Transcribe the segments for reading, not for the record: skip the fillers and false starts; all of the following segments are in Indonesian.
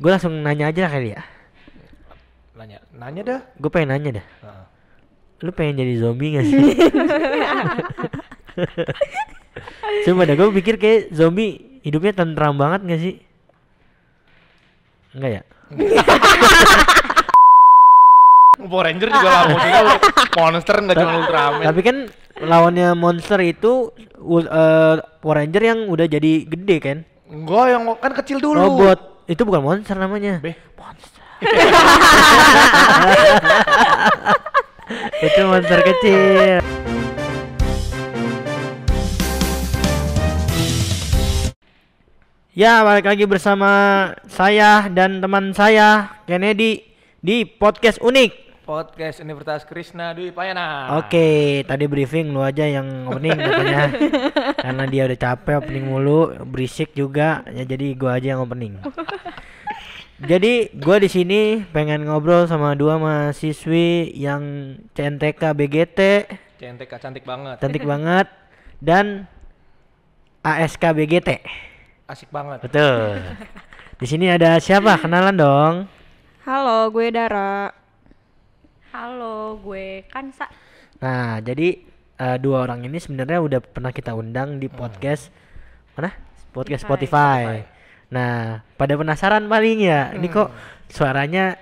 Gue langsung nanya aja kali ya. Nanya dah. Gue pengen nanya dah. Heeh. Lu pengen jadi zombie gak sih? Coba dah, gue pikir kayak zombie hidupnya tentram banget gak sih? Enggak ya? Power Ranger juga lah, maksudnya monster nggak cuma Ultraman. Tapi kan lawannya monster itu Power Ranger yang udah jadi gede kan? Enggak, yang kan kecil dulu. Robot. Itu bukan monster namanya. Monster. Itu monster kecil. Ya, balik lagi bersama saya dan teman saya Kennedy di podcast unik. Podcast Universitas Krishna Dwi Payana. Oke, tadi briefing lu aja yang opening katanya. Karena dia udah capek opening mulu, berisik juga, ya jadi gua aja yang opening. Jadi gua di sini pengen ngobrol sama dua mahasiswi yang CNTK BGT, CNTK cantik banget. cantik banget, dan ASK BGT. Asik banget. Betul. Di sini ada siapa? Kenalan dong. Halo, gue Dara. Halo, gue Kansa. Nah, jadi dua orang ini sebenarnya udah pernah kita undang di podcast mana? Podcast Spotify. Nah, pada penasaran paling ya. Ini kok suaranya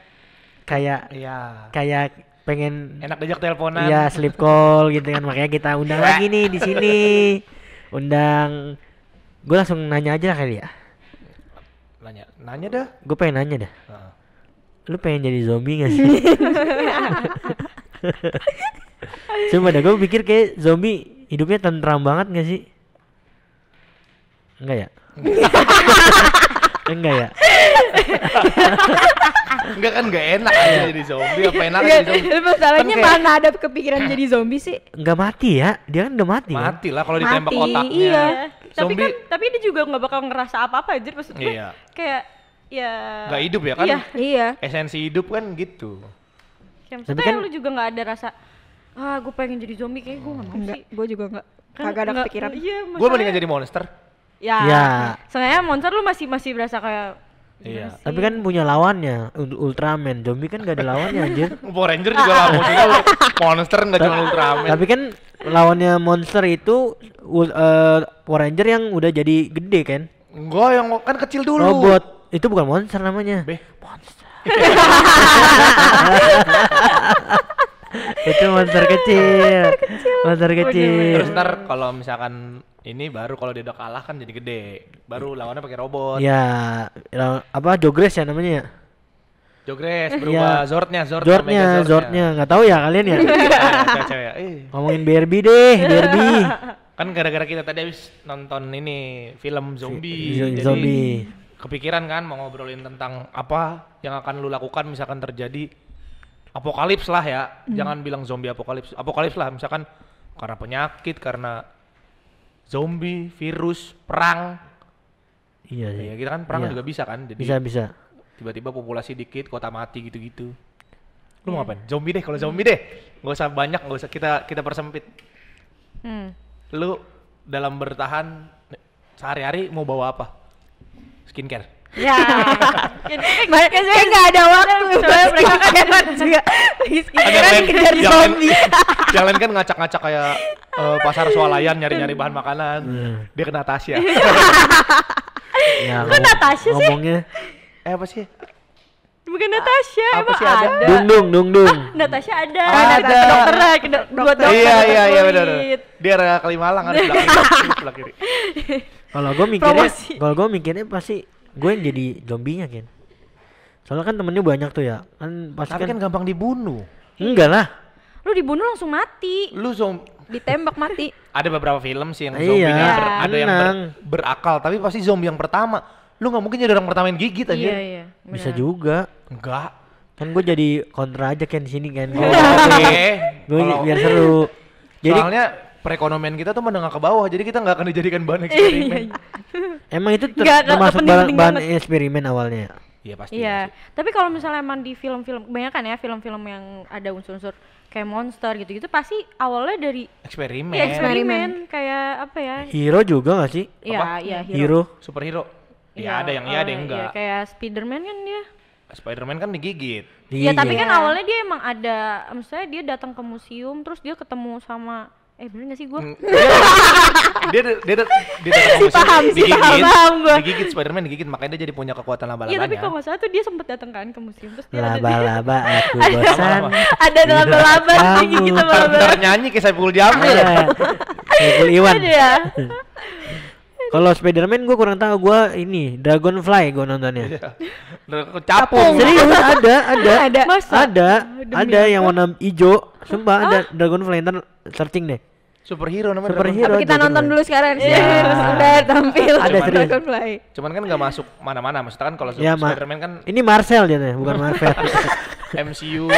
kayak Iya. kayak pengen Enak diajak teleponan. iya sleep call gitu kan. Makanya kita undang lagi nih di sini. Undang. Gue langsung nanya aja kali ya. Nanya dah. Gue pengen nanya dah. Heeh. Lu pengen jadi zombie gak sih? Coba dah, gue pikir kayak zombie hidupnya tentram banget gak sih? Enggak ya? Enggak ya? Enggak kan enggak enak aja jadi zombie, apa enak jadi zombie? Masalahnya Kan kayak- mana ada kepikiran jadi zombie sih? Enggak mati ya? Dia kan udah mati kan? Mati lah kalau ditembak Mati, otaknya. iya. Tapi dia juga nggak bakal ngerasa apa-apa aja maksud gue. Iya. Kayak ya Enggak hidup ya kan? Iya. Iya. Esensi hidup kan gitu. Kayak Tapi maksudnya kan- lu juga nggak ada rasa gue pengen jadi zombie, kayak gue nggak mau Enggak, sih. gue juga enggak. Kan Kagak ada nggak- kepikiran. Iya, Gue masalahnya- mendingan jadi monster. Ya. Ya. Soalnya monster lu masih berasa kayak Iya. Tapi kan punya lawannya, Ultraman. Zombie kan gak ada lawannya anjir. Power Ranger juga lah, maksudnya monster nggak cuma Ultraman. Tapi kan lawannya monster itu Power Ranger yang udah jadi gede kan? Enggak, yang kan kecil dulu. Robot. Itu bukan monster namanya. Monster. Itu monster kecil. Monster kecil. Terus ntar kalau misalkan ini baru kalau dia udah kalah kan jadi gede. Baru lawannya pakai robot. Ya, apa Jogres ya namanya ya? Jogres berubah Iya. Zordnya. Zordnya. Nggak tahu ya kalian ya? Cewek ya. Ngomongin Barbie deh, Barbie. Kan gara-gara kita tadi habis nonton ini film zombie. Jadi Zombie. kepikiran kan mau ngobrolin tentang apa yang akan lu lakukan misalkan terjadi apokalips lah ya. Jangan bilang zombie apokalips. Apokalips lah misalkan karena penyakit, karena zombie, virus, perang. Iya sih. Ya kita kan perang Iya. juga bisa kan. Jadi Bisa. tiba-tiba populasi dikit, kota mati gitu-gitu. Lu mau ngapain? Zombie deh, kalau zombie deh. Nggak usah banyak, nggak usah kita persempit. Lu dalam bertahan sehari-hari mau bawa apa? Skincare. ya. Mereka saya nggak ada waktu. Soalnya mereka kan juga. Yang kejar lain- zombie. yang lain kan ngacak-ngacak kayak pasar swalayan nyari-nyari bahan makanan. Dia kena Tasya. Ya, Kok Natasha sih? ngomongnya Apa sih? Bukan Natasha, Apa emang sih ada? dung. Natasha ada. Ada. Ke dokter lah, buat dokter. Iya benar. kulit. Dia area Kalimalang kan sebelah kiri. Kalau gue mikirnya pasti gue yang jadi zombinya kan. Soalnya kan temennya banyak tuh ya. Kan pasti Tapi kan gampang dibunuh. enggak lah. Lu dibunuh langsung mati. Lu Ditembak mati. ada beberapa film sih yang Iya, zombinya ada yang tenang. berakal, tapi pasti zombie yang pertama. Lu nggak mungkin jadi orang pertama yang gigit aja. Iya. Bisa benar. juga. Enggak. Kan gue jadi kontra aja kan di sini kan. Oke. Gue Kalau- biar seru. Jadi Soalnya perekonomian kita tuh menengah ke bawah, jadi kita nggak akan dijadikan bahan eksperimen. emang itu Nggak termasuk penting-penting bahan banget. eksperimen awalnya. Iya pasti. Iya, tapi kalau misalnya emang di film-film, kebanyakan ya film-film yang ada unsur-unsur kayak monster gitu-gitu pasti awalnya dari Eksperimen. ya, eksperimen kayak apa ya? Hero juga gak sih? Iya, iya, Hero. Superhero. Ya ada yang iya, ada yang enggak. Iya, kayak Spiderman kan dia. Spiderman kan digigit. Iya, tapi Iya. kan awalnya dia emang ada, maksudnya dia datang ke museum terus dia ketemu sama bener gak sih gua? Dia paham, paham gua. digigit Spiderman digigit, makanya dia jadi punya kekuatan laba-labanya. Iya, tapi kalau nggak salah tuh dia sempet datang kan ke museum terus dia ada Laba-laba aku bosan. Ada laba-laba Kamu. digigit sama Ntar laba-laba. nyanyi kayak Saiful Jamil. Saiful Iwan. ada ya. Kalau Spiderman gue kurang tahu, gue ini Dragonfly gue nontonnya. Capung. Serius ada. Masa? Ada yang warna hijau. Sumpah ada Dragonfly, ntar searching deh. Superhero namanya. Superhero. Apa kita nonton dulu sekarang? Iya. Sudah tampil. Ada serius. Dragonfly. Cuman kan nggak masuk mana-mana. Maksudnya kan kalau Ya, Spiderman kan ini Marcel dia nih, bukan Marvel. MCU.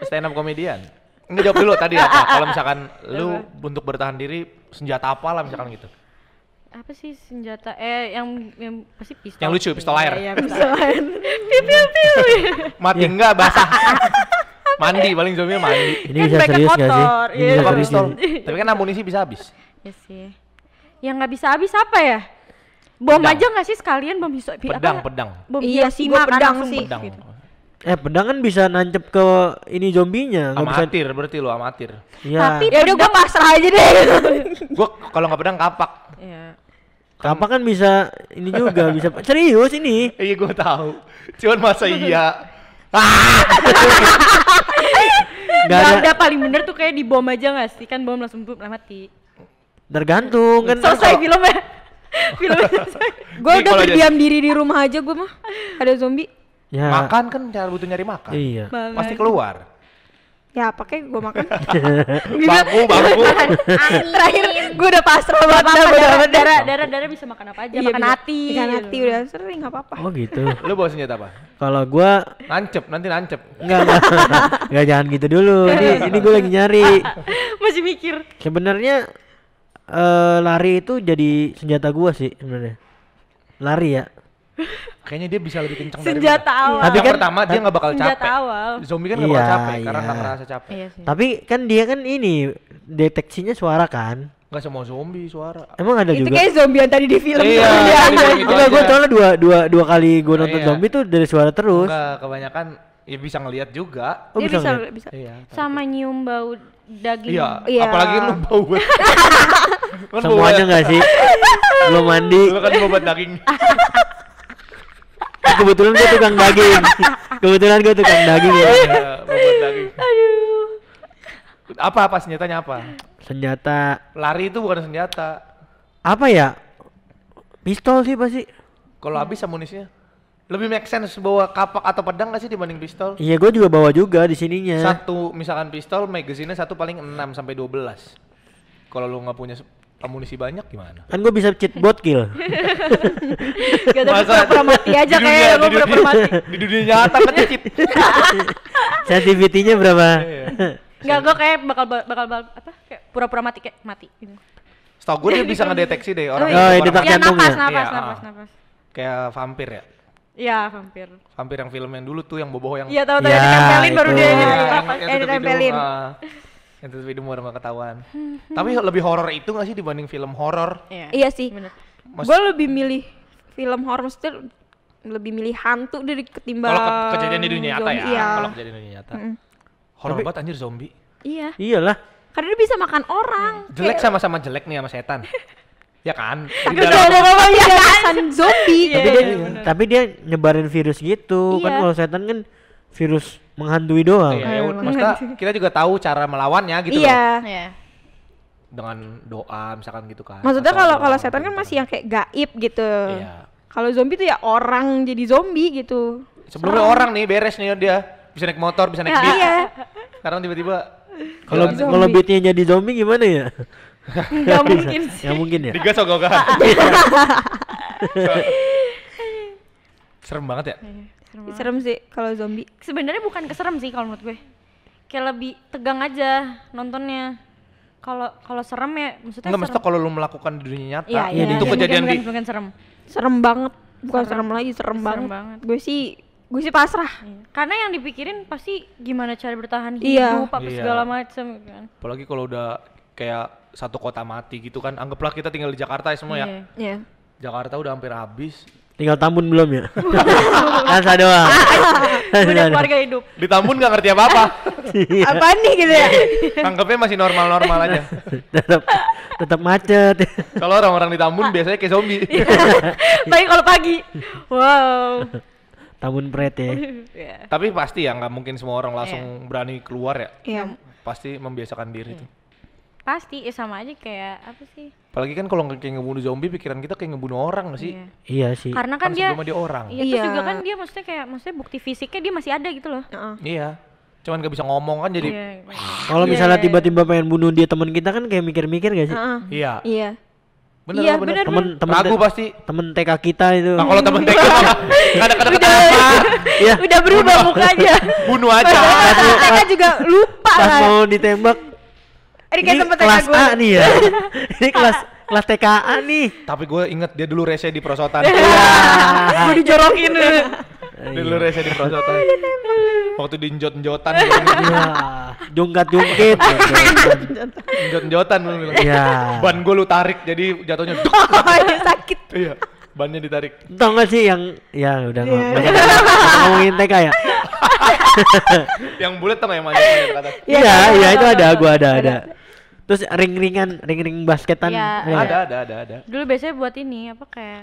Stand up comedian. Nggak jawab dulu tadi apa? Kalau misalkan lu untuk bertahan diri senjata apa lah misalkan gitu. Apa sih senjata yang pasti pistol. Yang lucu, pistol air. Iya, pistol air. Piu. Mati enggak basah. Mandi paling zombie mandi. Ini Kan bisa mereka serius gak sih? kotor, Ini iya. bisa Apa serius pistol? gak? Tapi kan amunisi bisa habis. Iya sih. Yang nggak bisa habis apa ya? Bom Pedang. aja nggak sih sekalian bom Pedang. Bom Iya sih, Hiroshima gua kan pedang langsung sih. Pedang. gitu. Pedang kan bisa nancep ke ini zombinya, nggak bisa. Amatir berarti lu amatir. Iya. Tapi Ya udah gua pasrah aja deh. Gua kalau nggak pedang kapak. Iya. Kapak kan bisa ini juga bisa serius ini. Iya gua tahu. Cuman masa iya. Nggak Nggak ada. ada paling bener tuh kayak di bom aja nggak sih? Kan bom langsung mati. Tergantung kan. Selesai filmnya. Filmnya selesai. Gua Nih, udah kalau berdiam diri di rumah aja gua mah. Ada zombie. Ya. Makan kan cara butuh nyari makan. Iya. Pasti keluar. Ya pakai gua makan. Bangku. Terakhir gua udah pasrah banget. Darah bisa makan apa aja, Iya, makan bisa. hati. Ikan hati udah sering nggak apa-apa. Oh gitu. Lu bawa senjata apa? Kalau gua Nanti nancep. enggak jangan gitu dulu. Ini gue lagi nyari. Masih mikir. Sebenarnya lari itu jadi senjata gua sih sebenarnya. Lari ya. Kayaknya dia bisa lebih kencang Senjata dari awal. Tapi yang kan- pertama dia nggak bakal Senjata capek. awal. Zombie kan nggak bakal Iya, capek karena iya. nggak ngerasa capek. Iya sih. Tapi kan dia kan ini deteksinya suara kan. Nggak semua zombie suara. Emang ada Itu juga. kayak zombie yang tadi di film. Iya, Iya, itu gitu Enggak, gue aja. soalnya dua kali gue nonton Iya. zombie tuh dari suara terus. Enggak, kebanyakan ya bisa ngelihat juga. Oh, Dia bisa bisa ngeliat? bisa. Iya. Sama nyium bau daging. Iya, Iya. apalagi lu bau banget. Kan bau Semuanya banget. enggak sih? Belum mandi. Lu kan bau banget daging. Kebetulan gue tukang daging. Kebetulan gue tukang daging ya. Iya, bau banget daging. Apa senjatanya apa? Senjata Lari itu bukan senjata. apa ya? Pistol sih pasti. Kalau habis amunisinya lebih make sense bawa kapak atau pedang nggak sih dibanding pistol? Iya, gue juga bawa juga di sininya. Satu misalkan pistol magazine satu paling 6 sampai 12. Kalau lu nggak punya amunisi banyak gimana? Kan gue bisa cheat bot kill. Gak ada pura-pura mati aja kayak gue pura-pura mati. Di dunia nyata kan cheat. Sensitivity-nya berapa? Iya. Enggak, gue kayak bakal apa? Kayak pura-pura mati kayak mati gitu. Setahu gue dia bisa ngedeteksi deh orang. iya. yang Oh, orang detak mati. jantungnya. Napas. Kayak vampir ya. Iya, vampir. Vampir yang film yang dulu tuh yang boboh yang Iya, tahu Ya, ditempelin baru itu. dia ini. Iya, Apa? yang ditempelin. Yang tutup hidung baru nggak ketahuan. Tapi lebih horor itu nggak sih dibanding film horor? Iya sih. Bener. Gue lebih milih film horor, maksudnya lebih milih hantu dari ketimbang Kalau kejadian di dunia nyata ya. zombie. Iya. Kalau kejadian di dunia nyata. Horor banget anjir zombie. Iya. Iyalah. Karena dia bisa makan orang. Jelek sama-sama jelek nih sama setan. Ya kan? Di Betul, dalam- ngomong dia kesan zombie. Tapi dia nyebarin virus gitu. Kan Iya. kalau setan kan virus menghantui doang. Iya, maksudnya kita juga tahu cara melawannya gitu loh. Iya. Iya. Dengan doa misalkan gitu kan. Maksudnya Atau kalau doa setan kan gitu. masih yang kayak gaib gitu. Iya. Kalau zombie tuh ya orang jadi zombie gitu. Sebelumnya orang nih beres nih dia bisa naik motor, bisa naik beat. Iya. Sekarang tiba-tiba Kalau jalan- kalau beatnya jadi zombie gimana ya? Enggak mungkin sih. Nggak mungkin ya. digas ogah-ogahan. Serem banget ya. Serem sih kalau zombie. Sebenarnya bukan keserem sih kalau menurut gue. Kayak lebih tegang aja nontonnya. Kalau serem ya maksudnya Enggak mesti kalau lu melakukan di dunia nyata. Iya, iya. Itu kejadian di bukan serem. Serem banget. Bukan Serem. serem lagi, serem Serem banget. banget. Gue sih pasrah. Karena yang dipikirin pasti gimana cara bertahan Iya. hidup apa Iya. segala macam kan. apalagi kalau udah kayak satu kota mati gitu kan. Anggaplah kita tinggal di Jakarta ya semua ya. Iya. Iya. Jakarta udah hampir habis. Tinggal Tambun belum ya? Asa doang. Udah keluarga hidup. Di Tambun nggak ngerti apa-apa. Apaan nih gitu ya? Anggapnya masih normal-normal aja. tetap macet. Kalau orang-orang di Tambun biasanya kayak zombie. Tapi kalau pagi, wow. Tambun Pret ya. Iya. Tapi pasti ya nggak mungkin semua orang langsung berani keluar ya. Iya. Pasti membiasakan diri tuh. Pasti ya sama aja kayak apa sih? Apalagi kan kalau kayak ngebunuh zombie pikiran kita kayak ngebunuh orang nggak sih? Iya. Iya sih. Karena kan dia sebelumnya dia orang. Iya, terus Iya. juga kan dia maksudnya bukti fisiknya dia masih ada gitu loh. Heeh. Iya. Cuman gak bisa ngomong kan jadi. Iya. Kalau misalnya tiba-tiba pengen bunuh dia teman kita kan kayak mikir-mikir gak sih? Heeh. Iya. Iya. Bener Iya, lah, bener. bener. Temen Ragu pasti. temen TK kita itu. Nah kalau temen TK kadang-kadang Iya. Udah berubah mukanya. bunuh aja. Mereka juga lupa Pas lah. mau ditembak. Ini kayak tempat kelas gue. A nih ya. Ini kelas TKA nih. Tapi gue inget dia dulu rese di perosotan. Gue dijorokin. Dia dulu rese di perosotan. Waktu diinjot-injotan. Iya. Jungkat-jungkit. Injot-injotan gue bilang. Iya. Ban gue lu tarik jadi jatuhnya duk. Oh, ini sakit. Iya. Bannya ditarik. Tau gak sih yang ya udah banyak ngomongin TK ya? Yang bulat tuh yang manjat kata. Iya, itu ada, gua ada. Terus ring basketan. Iya. Ada. Dulu biasanya buat ini apa kayak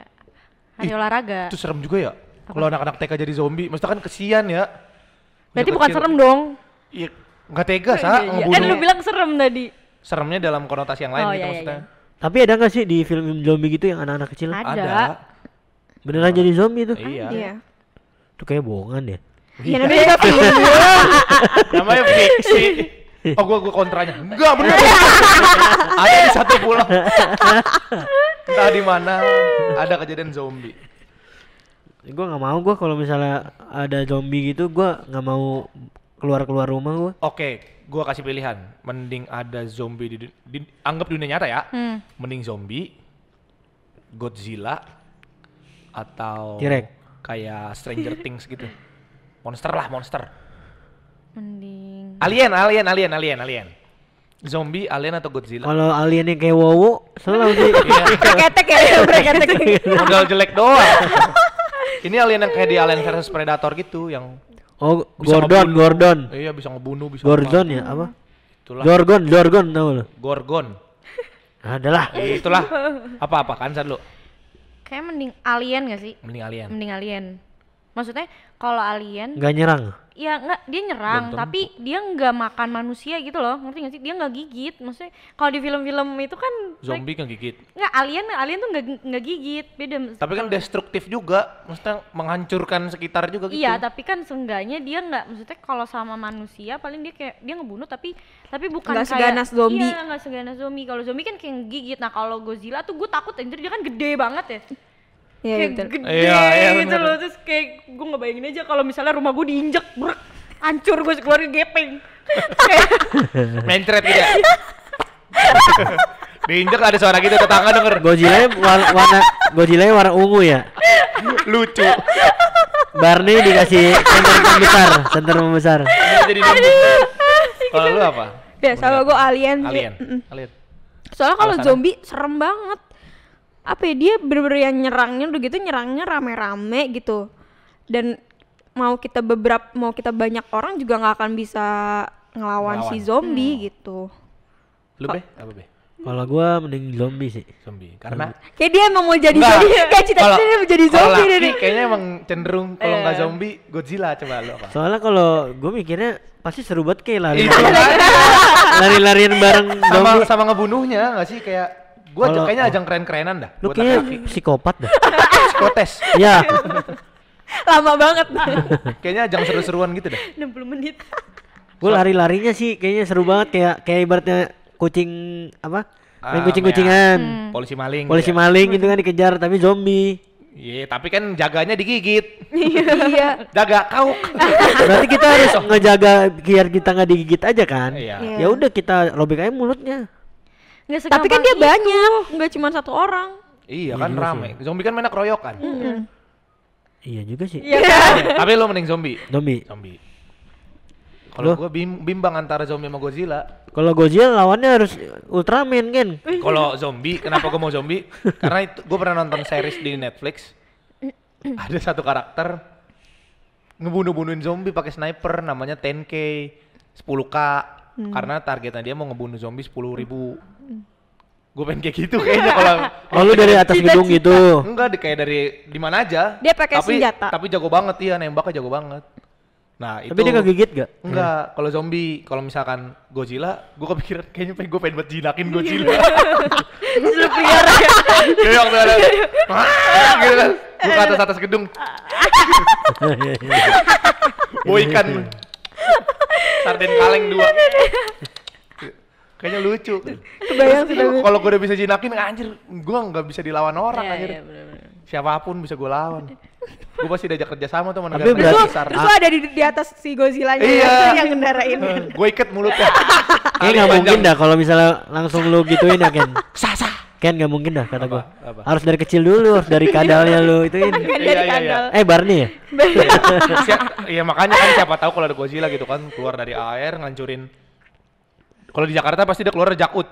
hari olahraga. Itu serem juga ya. Kalau anak-anak TK jadi zombie, mesti kan kesian ya. Berarti Kecil-kecil. bukan serem dong. Iya, nggak tega sa Kan lu ngebunuh. bilang serem tadi. Seremnya dalam konotasi yang lain Oh, gitu iya, maksudnya. Tapi ada gak sih di film zombie gitu yang anak-anak kecil? Ada. Beneran jadi zombie tuh? Iya. Iya. Itu kayak bohongan ya. Iya, namanya juga film. Namanya fiksi. Oh gua kontranya. Enggak bener. Ada di satu pulau. Entah di mana ada kejadian zombie. Gua nggak mau, gua kalau misalnya ada zombie gitu gua nggak mau keluar rumah gua. Oke, gua kasih pilihan. Mending ada zombie anggap dunia nyata ya. Mending zombie, Godzilla, atau T-Rex. kayak Stranger Things gitu. Monster lah, monster. Mending Alien. Zombie, alien atau Godzilla? Kalau alien yang kayak Wowo selalu sih. Iya, Breketek ya, breketek. modal jelek doang. Ini alien yang kayak di Alien versus Predator gitu, yang Oh, bisa Gordon. ngebunuh. Iya, bisa ngebunuh, bisa Gordon apa. ya apa? Itulah. Gorgon tahu lu? Gorgon. Adalah. Itulah. Apa kan San lu? kayak mending alien gak sih? Mending alien. Mending alien. Maksudnya kalau alien Nggak nyerang. ya enggak dia nyerang Belum tentu. tapi dia nggak makan manusia gitu loh, ngerti nggak sih? Dia nggak gigit, maksudnya kalau di film-film itu kan Zombie kan gigit. nggak, alien tuh nggak gigit, beda. Tapi kan destruktif juga, maksudnya menghancurkan sekitar juga gitu. Iya, tapi kan seenggaknya dia nggak, maksudnya kalau sama manusia paling dia kayak dia ngebunuh tapi bukan Nggak kayak seganas zombie. Iya, nggak seganas zombie. Kalau zombie kan kayak gigit. Nah, kalau Godzilla tuh gue takut anjir, dia kan gede banget ya. Iya, Kayak betul. gede Iya, gitu bener. loh. Terus kayak gue ngebayangin aja kalau misalnya rumah gue diinjek, brek, hancur, gue keluarin gepeng. Kayak Mencret gitu ya. Diinjek ada suara gitu, tetangga denger. Godzilla warna ungu ya. Lucu. Barney dikasih center membesar. Ini jadi nembus. Kalau lu apa? Ya, sama gue alien sih. Alien. Mm-mm. Alien. Soalnya kalau Alasannya? zombie serem banget. Apa ya, dia bener-bener yang nyerangnya udah gitu, nyerangnya rame-rame gitu. Dan mau kita banyak orang juga nggak akan bisa ngelawan si zombie gitu. Lu Be? Apa Be? Kalau gua mending zombie sih. Zombie. Karena Kayak dia emang mau jadi Enggak. zombie, kayak cita-cita dia mau jadi kalau zombie laki dari. kayaknya emang cenderung kalau nggak zombie Godzilla, coba lu apa? Soalnya kalau gua mikirnya pasti seru banget kayak Itu lari-larian bareng zombie. sama ngebunuhnya nggak sih, kayak gua Kalau- kayaknya ajang keren-kerenan dah Lu buat laki-laki. kayaknya psikopat dah. Psikotes. Iya. Lama banget. Kayaknya ajang seru-seruan gitu dah. 60 menit. Gue lari-larinya sih kayaknya seru banget, kayak ibaratnya kucing apa? Main kucing-kucingan. Polisi maling. Polisi gitu ya. maling gitu kan dikejar tapi zombie. Iya, tapi kan jaganya digigit. Iya. Jaga kau. Berarti kita harus ngejaga biar kita nggak digigit aja kan? Iya. Iya. Ya udah kita robek aja mulutnya. Nggak Tapi kan segampang dia itu. banyak, nggak cuma satu orang. Iya Iya kan juga rame. Zombie kan mainnya keroyokan. Iya juga sih. Iya kan? Tapi lo mending zombie. Zombie. Zombie. Kalau gua bimbang antara zombie sama Godzilla. Kalau Godzilla lawannya harus Ultraman kan? Kalau zombie, kenapa gua mau zombie? Karena itu gua pernah nonton series di Netflix. Ada satu karakter ngebunuh-bunuhin zombie pakai sniper, namanya 10K, 10K. Karena targetnya dia mau ngebunuh zombie 10.000. Gue pengen kayak gitu kayaknya kalau. Oh lu dari atas gedung gitu? Enggak, kayak dari di mana aja. Dia pakai senjata. Tapi jago banget dia, nembaknya jago banget. Nah Tapi dia gak gigit gak? Enggak, kalau zombie, kalau misalkan Godzilla, gue kepikiran kayaknya gue pengen buat jinakin Godzilla. Lu pelihara ya. Kayak waktu ada, gitu kan, gue ke atas gedung, bawa ikan, sarden kaleng 2. Kayaknya lucu. Kebayang sih tapi. Kalau gue udah bisa jinakin, anjir, gue nggak bisa dilawan orang anjir. Iya, bener-bener. Siapapun bisa gue lawan. Gue pasti diajak kerja sama tuh sama Tapi negara berarti- besar. Terus lu ada di atas si Godzilla-nya Iya. yang ngendarain. Gue ikat mulutnya. Kayak gak mungkin dah kalau misalnya langsung lu gituin ya Ken. Sasa. Ken gak mungkin dah kata gua. Apa? Harus dari kecil dulu, harus dari kadalnya lu ituin. Dari kadal. Barney ya? Iya makanya kan siapa tahu kalau ada Godzilla gitu kan keluar dari air ngancurin. Kalau di Jakarta pasti dia keluar dari Jakut.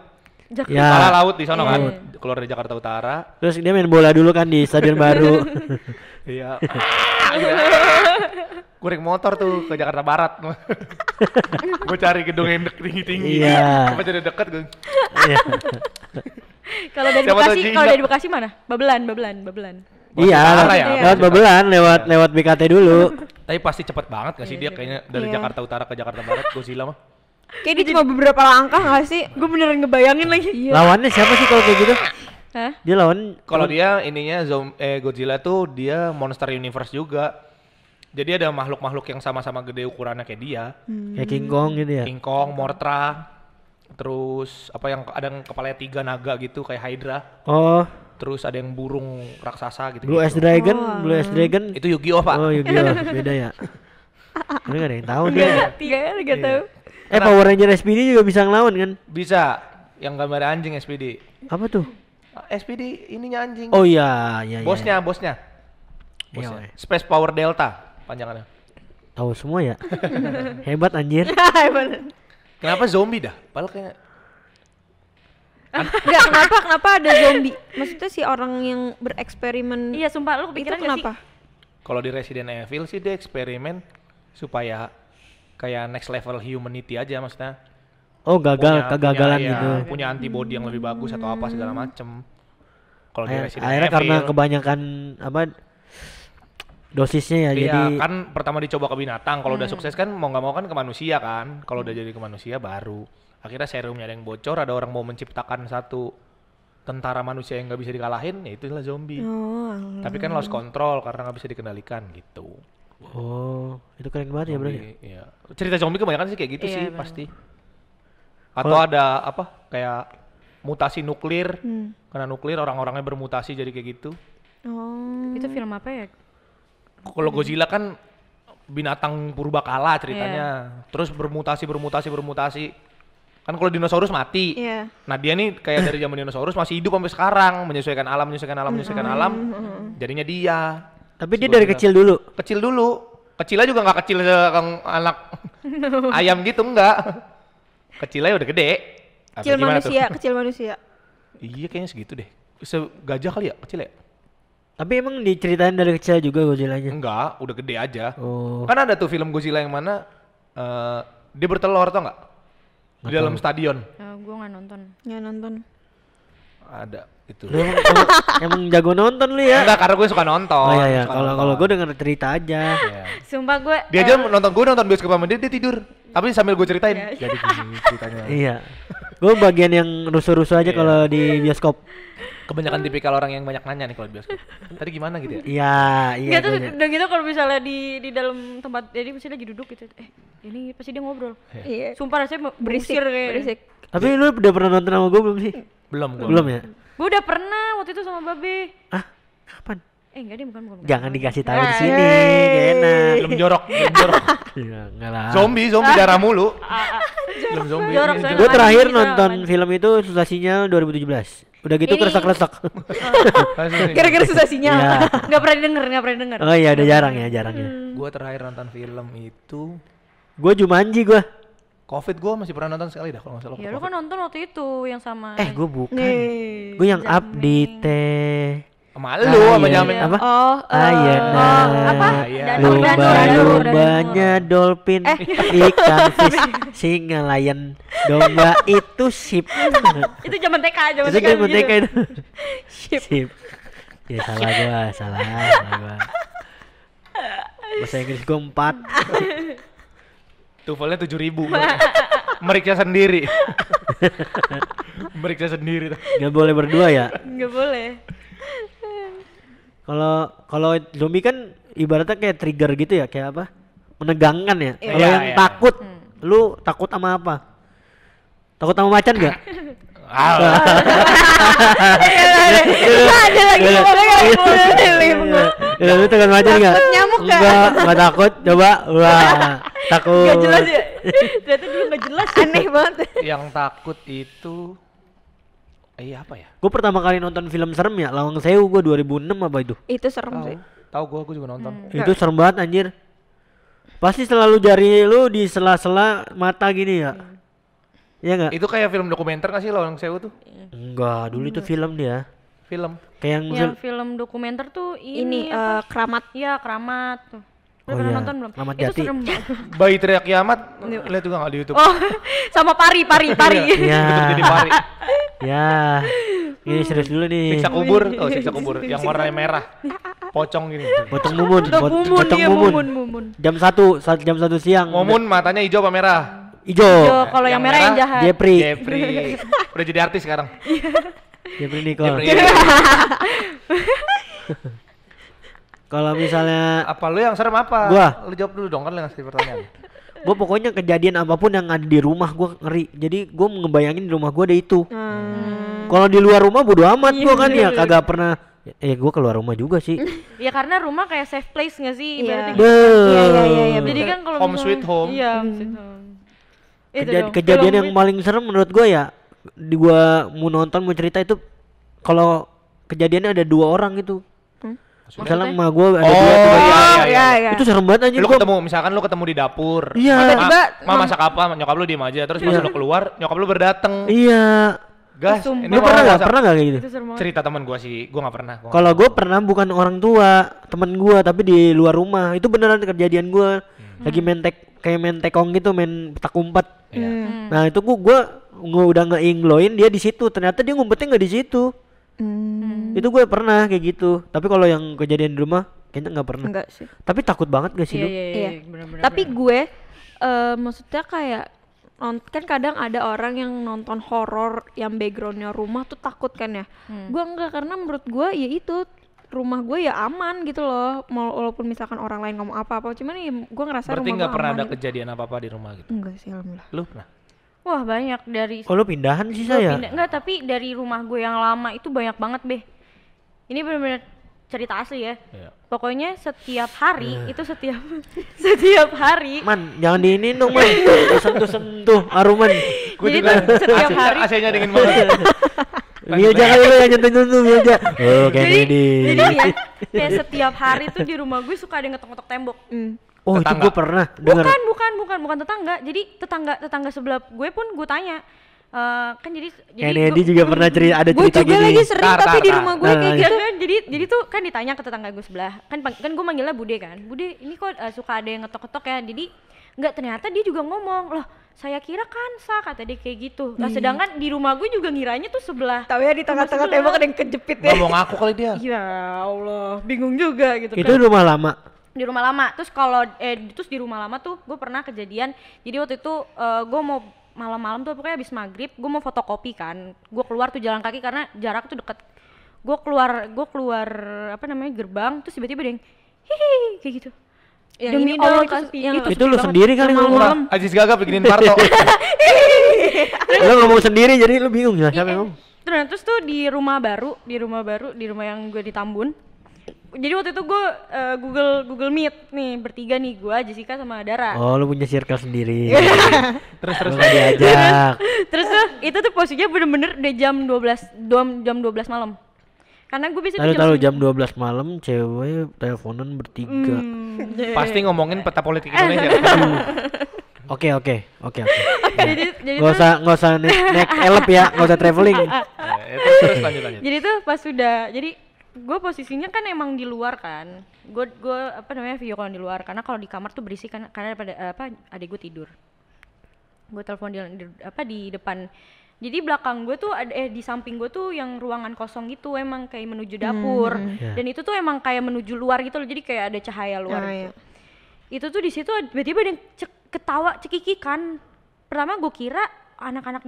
Ya. Kepala laut di sana Iya. kan. Keluar dari Jakarta Utara. Terus dia main bola dulu kan di stadion baru. Iya. Gue naik motor tuh ke Jakarta Barat. Gue cari gedung yang tinggi-tinggi. Iya. Apa jadi deket gue. Iya. Kalau dari Siapa tahu Bekasi, jinak. kalau dari Bekasi mana? Babelan. Iya, Utara ya? lewat Babelan, lewat BKT dulu. Tapi pasti cepet banget gak sih dia kayaknya dari Iya. Jakarta Utara ke Jakarta Barat Godzilla mah. Kayak dia cuma beberapa langkah gak sih? Gue beneran ngebayangin lagi. Lawannya siapa sih kalau kayak gitu? Hah? Dia lawan Kalau dia ininya Godzilla tuh dia monster universe juga. Jadi ada makhluk-makhluk yang sama-sama gede ukurannya kayak dia. kayak King Kong gitu ya. King Kong, Mothra, terus apa yang ada yang kepalanya 3 naga gitu kayak Hydra. Oh, Terus ada yang burung raksasa gitu. Blue Eyes Dragon, Blue Eyes Dragon. Itu Yu-Gi-Oh, Pak. Oh, Yu-Gi-Oh, beda ya. Ini gak ada yang tahu dia. Gak tahu. Power Ranger SPD juga bisa ngelawan kan? Bisa. Yang gambar anjing SPD. Apa tuh? SPD ininya anjing. Oh iya, iya. Bosnya. Iya, woy. Space Power Delta panjangannya. Tahu semua ya. Hebat anjir. Kenapa zombie dah? Padahal kayak Enggak, kenapa ada zombie? Maksudnya si orang yang bereksperimen Iya, sumpah lu itu kepikiran gak sih? kenapa? kalau di Resident Evil sih dia eksperimen supaya kayak next level humanity aja maksudnya. Oh, kegagalan punya, gitu. ya, punya antibody yang lebih bagus atau apa segala macem. Kalau di Resident Akhirnya Evil karena kebanyakan apa dosisnya ya, iya, jadi kan pertama dicoba ke binatang, kalau udah sukses kan mau nggak mau kan ke manusia kan. Kalau udah jadi ke manusia baru akhirnya serumnya ada yang bocor, ada orang mau menciptakan satu tentara manusia yang nggak bisa dikalahin, ya itulah zombie. Oh, alah. Tapi kan lost control karena nggak bisa dikendalikan gitu. oh, itu keren banget ya berarti. Zombie, iya. Cerita zombie kebanyakan sih kayak gitu Iya, sih bener. pasti. Atau ada apa kayak mutasi nuklir, karena nuklir orang-orangnya bermutasi jadi kayak gitu. Oh. Itu film apa ya? Kalau Godzilla kan binatang purbakala ceritanya, terus bermutasi. Kan kalau dinosaurus mati. Iya. Nah dia nih kayak dari zaman dinosaurus masih hidup sampai sekarang, menyesuaikan alam. Jadinya dia. Tapi dia dari kecil dulu. Kecil dulu. Kecilnya juga nggak kecil anak ayam gitu, enggak. Kecilnya udah gede. Apa Kecil gimana tuh? kecil manusia. Iya kayaknya segitu deh. Segajah kali ya kecil ya? Tapi emang diceritain dari kecil juga Godzilla-nya. Enggak, udah gede aja. Oh. Kan ada tuh film Godzilla yang mana dia bertelur tau nggak? Di dalam stadion. Gue gak nonton. Ya nonton. Ada itu. Lu emang jago nonton lu ya. Enggak, karena gue suka nonton. Oh iya, suka kalau nonton. gue denger cerita aja. Iya. Sumpah gue Dia aja gue nonton bioskop sama dia tidur. Tapi sambil gue ceritain. Jadi gini ceritanya. Iya. Gue bagian yang rusuh-rusuh aja Iya. kalau di bioskop. Kebanyakan tipikal orang yang banyak nanya nih kalau di bioskop. Tadi gimana gitu ya? Iya, iya. Enggak tuh gua- udah gitu kalau misalnya di dalam tempat jadi pasti lagi duduk gitu. Ini pasti dia ngobrol. Iya. Sumpah rasanya Berisik, berisik kayak. berisik. Tapi lu udah pernah nonton sama gue belum sih? Belum gue. Belum ya? Gue udah pernah waktu itu sama Babe. Ah, kapan? Enggak dia bukan. Jangan dikasih tahu di Ah, sini, gak enak. Belum jorok. Ya, enggak lah. Zombie darah mulu. Belum zombie. Jorok, soalnya. Gue terakhir Kita nonton main. film itu Susah Sinyal 2017. Udah gitu Ini- keresak-keresak. Gara-gara susah sinyal. Iya. Enggak pernah denger. Oh iya, udah jarang ya. Gue terakhir nonton film itu Gua Jumanji gua. Covid gua masih pernah nonton sekali dah kalau nggak salah. Ya lu kan nonton waktu itu yang sama Gua bukan. Nih. Gua yang Jameng. update teh. Sama lu sama Ayen. Jamin. Apa? Oh, Ayana. apa? Iya. Danur, Lumba-lumbanya dolphin, ikan fish, singa lion, domba itu sip. Itu zaman TK, zaman Itu TK. kan gitu. TK itu. Sip. Ya salah gua. Bahasa Inggris gua 4. TOEFL-nya 7.000. Meriksa sendiri. Meriksa sendiri tuh. Gak boleh berdua ya. nggak boleh. Kalau zombie kan ibaratnya kayak trigger gitu ya, kayak apa? Menegangkan ya. Iya. Kalau Iya, yang iya. takut, lu takut sama apa? Takut sama macan gak? Ada lagi ngomongnya kayak boleh. Lu takut macan gak? Takut nyamuk gak? Enggak takut. Coba. Wah, takut. Gak jelas ya. Ternyata dia nggak jelas. Aneh banget. Yang takut itu apa ya? Gue pertama kali nonton film serem ya, Lawang Sewu, gue 2006 apa itu? Itu serem sih. Tahu gua juga nonton. Itu serem banget anjir. Pasti selalu jari lu di sela-sela mata gini ya. Iya enggak? Itu kayak film dokumenter nggak sih Lawang Sewu tuh? Enggak, dulu itu film dia. Film. Kayak yang Yang film dokumenter tuh Ini apa? keramat. Iya, Keramat tuh. Lu Oh pernah iya, nonton belum? Keramat Itu Jati. serem banget. Bayi teriak kiamat. Lihat juga nggak di YouTube. Oh, sama Pari. Iya. Betul jadi pari. Ya. Ini serius dulu nih. Siksa kubur, siksa kubur yang warnanya merah. Pocong gini. Potong mumun, potong iya, mumun. mumun. Jam 1 siang. Momun matanya hijau apa merah? Ijo. Yo, kalau yang merah yang jahat. Jepri. Jeffrey. Udah jadi artis sekarang. Jepri Nicole. Jeffrey. Kalau misalnya Apa lu yang serem apa? Gua. Lu jawab dulu dong, kan lu ngasih pertanyaan. gue pokoknya kejadian apapun yang ada di rumah gue ngeri. Jadi gue ngebayangin di rumah gue ada itu. Kalau di luar rumah bodo amat gue kan ya kagak pernah. Gue keluar rumah juga sih. Ya karena rumah kayak safe place nggak sih? Iya. Ibaratnya gitu. Iya, Jadi kan kalau Home misalnya- sweet home. Iya, home sweet home. Itu dong, Kejadian film yang paling serem menurut gue ya, di gue mau nonton mau cerita itu kalau kejadiannya ada 2 orang itu. Misalnya Maksudnya? emak gue ada Oh, 2 tiba-tiba. iya. Itu serem banget anjir. Lu Gua- ketemu, misalkan lu ketemu di dapur. Iya. Tiba-tiba masak apa? Nyokap lu diem aja. Terus pas lu keluar, nyokap lu berdateng. Iya. Gas. Sumpah. Lu pernah nggak? Pernah nggak kayak gitu? itu serem banget. Cerita teman gua sih, gua nggak pernah. Kalau gue pernah bukan orang tua, temen gue tapi di luar rumah. Itu beneran kejadian gue. Lagi kayak main tekong gitu, main petak umpet. Iya. Nah itu gua udah ngeingloin dia di situ. Ternyata dia ngumpetnya nggak di situ. Itu gue pernah kayak gitu. Tapi kalau yang kejadian di rumah kayaknya nggak pernah. Enggak sih. Tapi takut banget gak sih Iya, lu? iya, Iya. iya, benar-benar. Tapi gue maksudnya kayak kan kadang ada orang yang nonton horor yang backgroundnya rumah tuh takut kan ya. Gue enggak, karena menurut gue ya itu rumah gue ya aman gitu loh. Walaupun misalkan orang lain ngomong apa-apa, cuman ya gue ngerasa Berarti rumah nggak gue pernah aman ada gitu. kejadian apa-apa di rumah gitu. Enggak sih, alhamdulillah. Lu pernah? Wah, banyak dari Oh lu pindahan sih Gua saya. pindah- enggak, tapi dari rumah gue yang lama itu banyak banget, Be. Ini benar-benar cerita asli ya. Iya. Pokoknya setiap hari itu setiap hari. Man, jangan diinin dong man. Sentuh-sentuh aruman. Gua Jadi juga tuh setiap hari AC-nya dingin banget. Milja kali lu yang nyentuh-nyentuh Milja. Oh Kennedy. Jadi nih ya, kayak setiap hari tuh di rumah gue suka ada yang ngetok-ngetok tembok. Oh itu Tetangga. gue pernah dengar. Bukan tetangga. Jadi tetangga sebelah gue pun gue tanya. Kan jadi Kennedy gua- juga pernah ada Gue cerita juga gini. lagi sering Tar, tapi tar, di tar. rumah gue Nah, kayak Iya gitu. kan, jadi tuh kan ditanya ke tetangga gue sebelah, kan gue manggilnya Bude kan, Bude ini kok suka ada yang ngetok-ngetok ya, jadi nggak, ternyata dia juga ngomong, loh saya kira Kansa, kata dia kayak gitu. Lah sedangkan di rumah gue juga ngiranya tuh sebelah. Tahu ya di tengah-tengah sebelah. tembok ada yang kejepit Nggak ya. mau ngaku kali dia. Ya Allah, bingung juga gitu Itu kan. rumah lama. Di rumah lama, terus kalau terus di rumah lama tuh gue pernah kejadian, jadi waktu itu gue mau malam-malam tuh pokoknya habis maghrib gue mau fotokopi kan, gue keluar tuh jalan kaki karena jarak tuh deket, gue keluar apa namanya gerbang, terus tiba-tiba ada yang hihi kayak gitu. Yang Demi ini Allah, dong, itu kan, sepi yang banget. Itu lu Sepi sendiri banget. kali ngomong. Malam-malam. Ajis gagap bikinin Parto. Lu ngomong sendiri jadi lu bingung ya siapa yang ngomong. Terus tuh di rumah yang gue di Tambun. Jadi waktu itu gue Google Meet nih bertiga nih, gue, Jessica sama Dara. Oh lu punya circle sendiri. Terus Lu nggak diajak. Terus tuh itu tuh posisinya bener-bener udah jam 12 malam. Karena gue biasanya Lalu tuh tahu 9. jam 12 malam cewek teleponan bertiga. pasti ngomongin peta politik Indonesia. Oke. Jadi Nggak usah naik elep ya, nggak usah traveling. Terus lanjut. Jadi tuh pas sudah, jadi gue posisinya kan emang di luar kan. Gue apa namanya video call di luar karena kalau di kamar tuh berisik kan karena pada adik gue tidur. Gue telepon di depan. Jadi belakang gue tuh di samping gue tuh yang ruangan kosong gitu emang kayak menuju dapur. Yeah. Dan itu tuh emang kayak menuju luar gitu loh. Jadi kayak ada cahaya luar gitu. Iya. Itu tuh di situ tiba-tiba ada yang ketawa cekikikan. Pertama gue kira anak-anak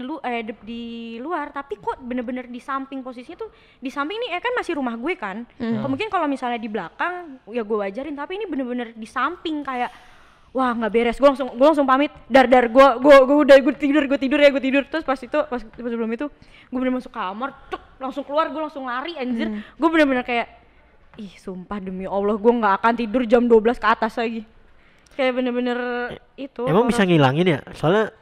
di luar, tapi kok bener-bener di samping posisinya tuh di samping nih kan masih rumah gue kan. Mungkin kalau misalnya di belakang ya gue wajarin, tapi ini bener-bener di samping kayak wah nggak beres. Gue langsung pamit, gue tidur. Terus pas sebelum itu gue bener masuk kamar, langsung keluar, gue langsung lari anjir. Gue bener-bener kayak ih sumpah demi Allah gue nggak akan tidur jam 12 ke atas lagi. Kayak bener-bener itu. Emang bisa ngilangin ya? Soalnya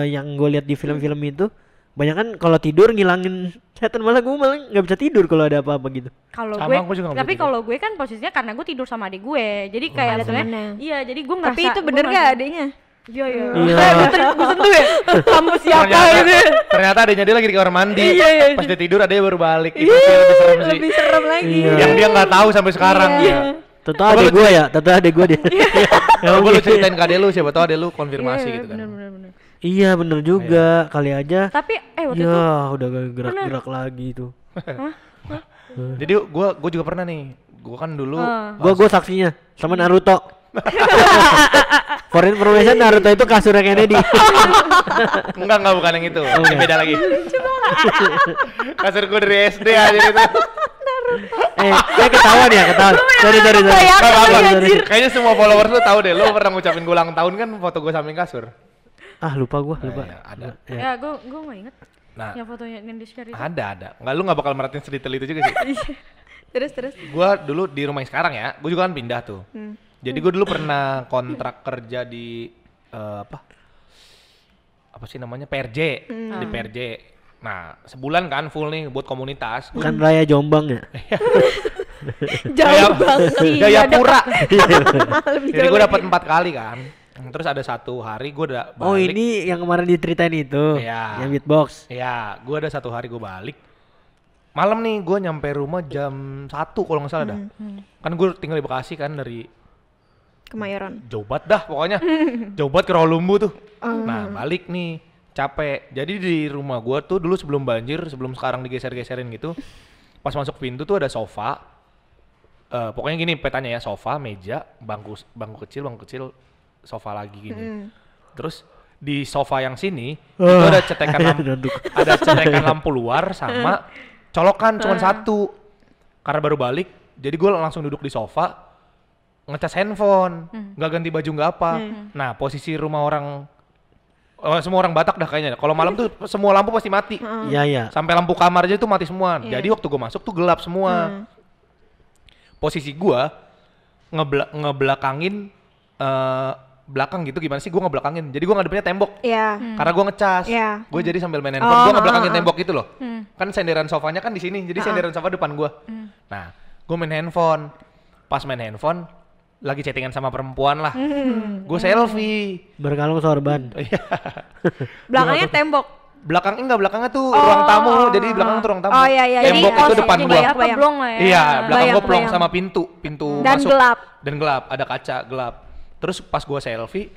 yang gue lihat di film-film itu banyak kan kalau tidur ngilangin setan, malah gue malah nggak bisa tidur kalau ada apa-apa gitu. Kalau Sama, aku juga nggak tapi bisa kalau gue kan posisinya karena gue tidur sama adik gue, jadi kayak Ada sebenarnya temennya. iya, jadi gue ngerasa. Tapi itu bener gak adanya? Iya. Iya. Gue sentuh ya. Kamu siapa Ternyata, gitu? ternyata adanya dia lagi di kamar mandi. Iya. Pas dia tidur adanya baru balik. Itu sih lebih serem sih. Lebih serem lagi. Iya. Yang dia nggak tahu sampai sekarang. Iya. Tentu adek gue ya, dia. Coba lu ceritain ke adek lu, siapa tahu adek lu konfirmasi gitu kan. Bener. Iya bener juga, kali aja. Tapi waktu itu Ya udah gerak-gerak lagi tuh. Jadi gua juga pernah nih. Gua kan dulu Gue saksinya sama Naruto. For information, Naruto itu kasurnya Kennedy. enggak bukan yang itu. Ini beda lagi. Kasur gua dari SD aja itu. Ketahuan. Sorry. Kayaknya semua followers lu tahu deh. Lu pernah ngucapin gua ulang tahun kan foto gua samping kasur. Lupa. Ya, ada. ya gue nggak inget. Nah, Yang fotonya yang di share itu. ada. Enggak, lu nggak bakal merhatiin sedetail itu juga sih. Terus. Gua dulu di rumah yang sekarang ya, gua juga kan pindah tuh. Jadi gua dulu pernah kontrak kerja di apa sih namanya, PRJ, di PRJ. Nah, sebulan kan full nih buat komunitas. Bukan Raya Jombang ya? Jauh banget. Jayapura. Lebih Jadi jauh gua lagi. dapat 4 kali kan. Terus ada satu hari gua udah balik. Oh ini yang kemarin diceritain itu, Iya. yang beatbox. Iya, gua ada satu hari gua balik. Malam nih gua nyampe rumah jam 1 kalau nggak salah dah. Kan gua tinggal di Bekasi kan, dari Kemayoran. jauh banget dah pokoknya. Jauh banget ke Rawalumbu tuh. Nah balik nih, capek. Jadi di rumah gua tuh dulu sebelum banjir, sebelum sekarang digeser-geserin gitu, pas masuk pintu tuh ada sofa. Pokoknya gini petanya ya, sofa, meja, bangku kecil, sofa lagi gini. Terus di sofa yang sini itu ada cetekan lampu luar sama colokan cuma satu. Karena baru balik, jadi gue langsung duduk di sofa ngecas handphone, nggak ganti baju nggak apa. Nah posisi rumah orang semua orang Batak dah kayaknya. Kalau malam tuh semua lampu pasti mati. Iya. Sampai lampu kamar aja tuh mati semua. Jadi waktu gue masuk tuh gelap semua. Posisi gue ngebelakangin belakang gitu, gimana sih gue ngebelakangin. Jadi gue ngadepnya tembok. Iya. Karena gue ngecas. Iya. Gue jadi sambil main handphone, gue ngebelakangin tembok gitu loh. Kan senderan sofanya kan di sini. Jadi senderan sofa depan gue. Nah, gue main handphone. Pas main handphone lagi chattingan sama perempuan lah. Gue selfie. Berkalung sorban. Belakangnya tembok. Belakangnya tuh ruang tamu. Jadi belakang tuh ruang tamu. Oh, iya. Tembok Jadi, itu depan jadi gua. kayak Keblong lah ya. Iya, belakang gua plong Bayang. sama pintu Dan masuk. gelap. Dan gelap, ada kaca gelap. Terus pas gua selfie,